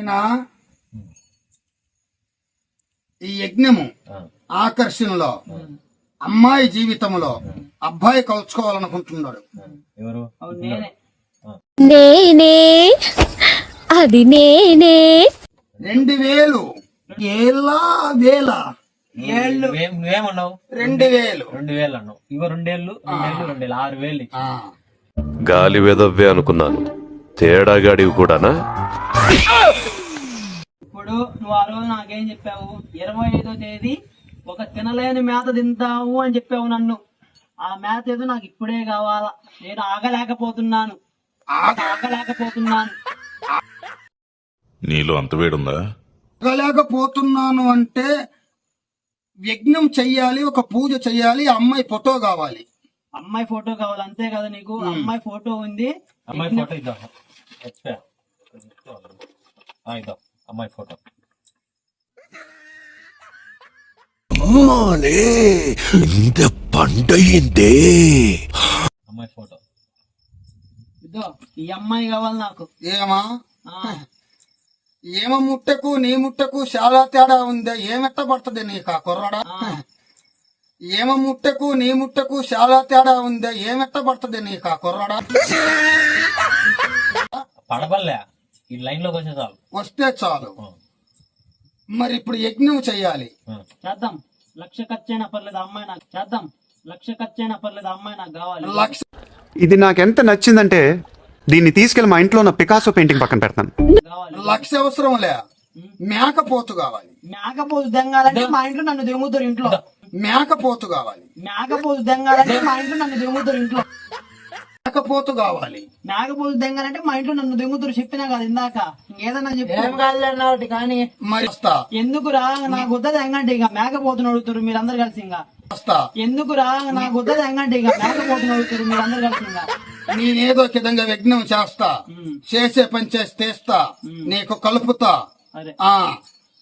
నాయనా ఈ యజ్ఞము ఆకర్షణలో అమ్మాయి జీవితంలో అబ్బాయి కలుసుకోవాలనుకుంటున్నాడు. ఎవరు? నేనే, అది నేనే. 2000 ఏళ్ళ వేల నువ్వేమన్నావు? 2000 అన్నావు. ఇగో 2 ఏళ్ళు 6,000 ఇచ్చి. గాలి వెదవ్వే అనుకున్నాను, తేడాగాడివి కూడానా? ఇప్పుడు నువ్వు ఆ రోజు నాకేం చెప్పావు? 25వ తేదీ ఒక తినలేని మేత తింటావు అని చెప్పావు నన్ను. ఆ మేత ఏదో నాకు ఇప్పుడే కావాలా, నేను ఆగలేకపోతున్నాను. నీలో అంత వేడుందా? ఆగలేకపోతున్నాను అంటే యజ్ఞం చెయ్యాలి, ఒక పూజ చెయ్యాలి, అమ్మాయి ఫోటో కావాలి. అమ్మాయి ఫోటో కావాలి అంతే కదా నీకు? అమ్మాయి ఫోటో ఉంది. అమ్మాయి ఫోటో ఇద్దాం. ఇద్దాం అమ్మాయి ఫోటో. అమ్మానే ఇంత పండయిందే. అమ్మాయి ఫోటో ఇదో ఈ అమ్మాయి కావాలి నాకు. ఏమా ఏమ ముట్టకు నీ ముట్టకు చాలా తేడా ఉందే. ఏమెట్ట పడుతుంది నీకు ఆ కుర్రాడా? ఏమ ముట్టకు నీ ముట్టకు చాలా తేడా ఉందే. ఏమెట్ట పడుతుంది నీకు ఆ కుర్రాడా? పడబల్లే ఈ లైన్ లోకి వచ్చే చాలు, వస్తే చాలు. మరి ఇప్పుడు యజ్ఞం చెయ్యాలి. చేద్దాం, 1,00,000 ఖర్చైనా పర్లేదు అమ్మాయి నాకు. చేద్దాం, 1,00,000 ఖర్చైనా పర్లేదు అమ్మాయి నాకు కావాలి. ఇది నాకెంత నచ్చిందంటే దీన్ని తీసుకెళ్లి మా ఇంట్లో ఉన్న పికాసో పెయింటింగ్ పక్కన పెడతాను. 1,00,000 అవసరం లే, మేకపోతు కావాలి. మేకపోతు దెంగాలంటే మా ఇంట్లో నన్ను దెంగుతారు ఇంట్లో. మేకపోతు కావాలి. మేకపోతు దెంగాలంటే మా ఇంట్లో నన్ను దెంగుతారు ఇంట్లో. మేకపోతు కావాలి. మేకపోతు దెంగాలంటే మా ఇంట్లో నన్ను దెంగుతారు. చెప్పినా కదా ఇందాక, ఏదన్నా చెప్పి కానీ మరి వస్తా. ఎందుకురా నా గుద్ద దెంగంటే ఇక మేకపోతుని అడుగుతారు మీరందరు కలిసి. ఇంకా వస్తా. ఎందుకురా నా గుద్ద దెంగంటే ఇక మేకపోతుని అడుగుతారు మీరందరు కలిసి. ఇంకా నేనేదో విధంగా యజ్ఞం చేస్తా, చేసే పని చేసి తీస్తా, నీకు కలుపుతా.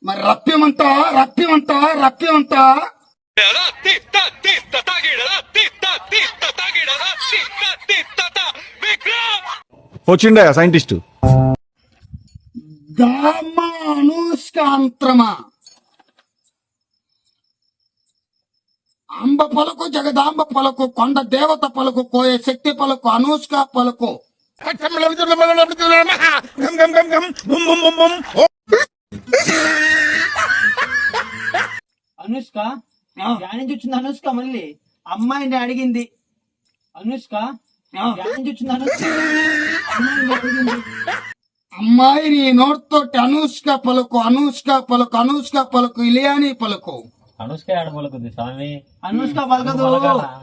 మరి రప్యమంటా వచ్చిండా సైంటిస్ట్? అనుష్కాంత్రమా అంబ పలుకు, జగదాంబ పలుకు, కొండ దేవత పలుకు, కోయ శక్తి పలుకు, అనుష్క పలుకు. అనుష్క నుంచి వచ్చింది. అనుష్క మళ్ళీ అమ్మాయిని అడిగింది. అనుష్క నుంచి వచ్చింది. అనుష్క అమ్మాయిని అడిగింది. అమ్మాయి నీ నోటితోటి అనుష్క పలుకు, ఇలియాని పలుకు. అనుష్క ఆడ పలుకుద్ది స్వామి. అనుష్క పలకదు,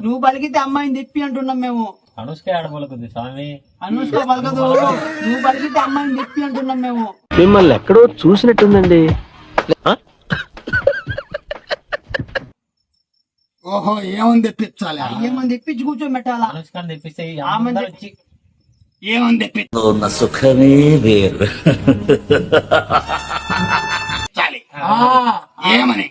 నువ్వు పలికితే అమ్మాయిని తిప్పి అంటున్నాం మేము. అనుష్క ఆడ పలుకుద్ది స్వామి. అనుష్క పలకదు, నువ్వు పలికితే అమ్మాయిని తిప్పి అంటున్నాం మేము. మిమ్మల్ని ఎక్కడో చూసినట్టుందండి. ఓహో, ఏమని తెప్పించాలి? ఏమని తెప్పించి కూర్చోబెట్టాలా? అనుష్కని తెప్పిస్తే వచ్చి ఏమని తెప్పించాలి? సుఖమే వేరు. ఏమని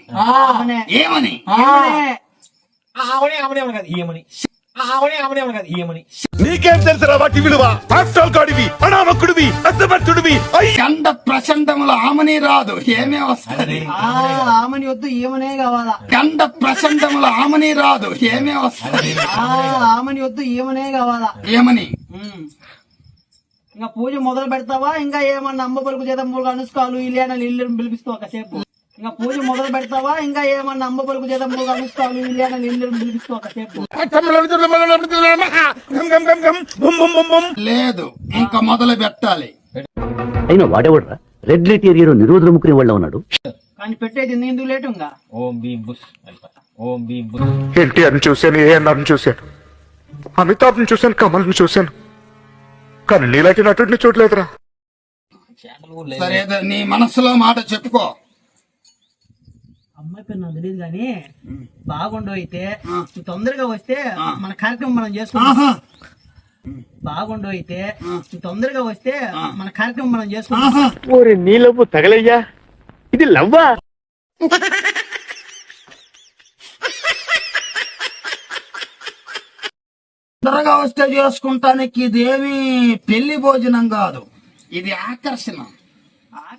నీకేం తెలుసురా వాటి విలువ? గాడివి, అనామకుడివి, అసమర్థుడివి. గండ ప్రచండముల ఆమని రాదు, ఏమే వస్తుంది? ఆమని వద్దు, ఏమనే కావాలా? గండ ప్రచండముల ఆమని రాదు, ఏమే వస్తుంది? ఆమని వద్దు, ఏమనే కావాలా? ఏమని? ఇంకా పూజ మొదలు పెడతావా? ఇంకా ఏమన్నా అమ్మ పలుకు చేత మూడు అనుష్కాలు ఇల్లు ఇల్లు పిలిపిస్తావు ఒకసేపు. ఇంకా పూజ మొదలు పెడతావా? ఇంకా ఏమన్నా అమ్మ పలుకు చేత మూడు అనుష్కాలు ఇల్లు పిలిపిస్తావు ఒకసేపు. లేదు, ఇంకా మొదలు పెట్టాలి. అయినా వాడేవాడ్రా రెడ్ లైట్ ఏరియాలో నిరోధులు ముక్కునే వాళ్ళ ఉన్నాడు. కానీ పెట్టేది ఎందుకు లేటు? ఇంకా ఓం భీం బుష్, ఓం భీం బుష్. ఎన్టీఆర్ని చూశాను, ఏఎన్ఆర్ని చూశాను, అమితాబ్ని చూశాను, కమల్ని చూశాను, కానీ నీలాంటి నటుడిని చూడలేదురా. సరే, నీ మనసులో మాట చెప్పుకో. అమ్మాయి పేరు నాకు తెలియదు కానీ బాగుండు. అయితే నువ్వు తొందరగా వస్తే మన కార్యక్రమం మనం చేసుకుంటాం. బాగుండు. అయితే నువ్వు తొందరగా వస్తే మన కార్యక్రమం మనం చేసుకుంటాం. నీ లవ్వు తగలయ్యా, ఇది లవ్వా? తొందరగా వస్తే చేసుకుంటానికి ఇదేమి పెళ్లి భోజనం కాదు, ఇది ఆకర్షణ.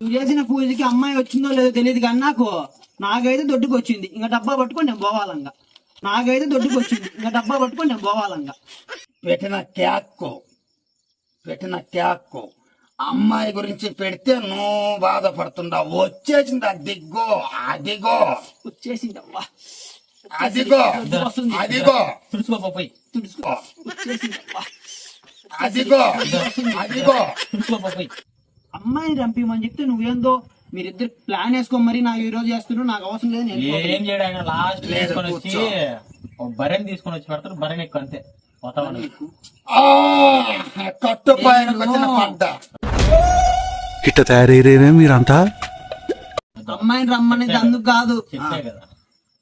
నువ్వు చేసిన పూజకి అమ్మాయి వచ్చిందో లేదో తెలియదు కానీ నాకైతే దొడ్డుకు వచ్చింది. ఇంకా డబ్బా పట్టుకొని నేను పోవాలంగా. పెట్టిన క్యాక్కు అమ్మాయి గురించి పెడితే నువ్వు బాధపడుతుండవు. వచ్చేసింది అదిగో వచ్చేసింది. అవ్వా అదిగో అదిగో తుడుచుకోపోయి వచ్చేసింది. అవ్వా అదిగో అదిగో తుడుచుకోపోయి అమ్మాయిని రంపిమని చెప్తే నువ్వేందో మీరిద్దరు ప్లాన్ వేసుకో మరి నాకు ఈ రోజు చేస్తున్నావు, నాకు అవసరం లేదు. నేను ఏం చేయడానికి లాస్ట్ లేదు, తీసుకొని వచ్చి కూర్చో. బర్రెని తీసుకొని వచ్చి పెడతారు. బర్రెని ఎక్కువ అంతే వాతావరణం. కట్టుపాయనకు వచ్చిన పంట. ఇట్ట తయారయ్యేనే మీరంతా. అమ్మాయిని రమ్మనేది అందుకు కాదు, చెప్పే కదా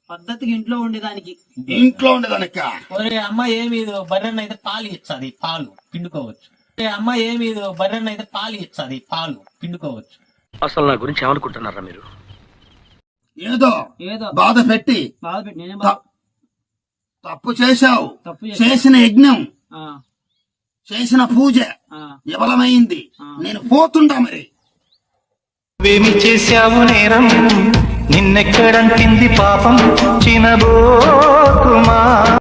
పద్ధతికి ఇంట్లో ఉండేదానికి. ఇంట్లో ఉండేదానిక ఒరే అమ్మాయి ఏమి బర్రెని అయితే పాలు ఇచ్చాది, పాలు పిండుకోవచ్చు. అమ్మాయి ఏమి బర్రెని అయితే పాలు ఇచ్చాది, పాలు పిండుకోవచ్చు. అసలు నా గురించి ఏమనుకుంటున్నారా మీరు? ఏదో ఏదో బాధ పెట్టి బాధ పెట్టి నేనే తప్పు చేశావు. తప్పు చేశా. చేసిన యజ్ఞం, ఆ, చేసిన పూజ ఆ. విఫలమైంది. నేను పోతుండా మరి. నువ్వేమి చేశావు నేరం, నిన్నెక్కడంటింది పాపం చినబోతుమా.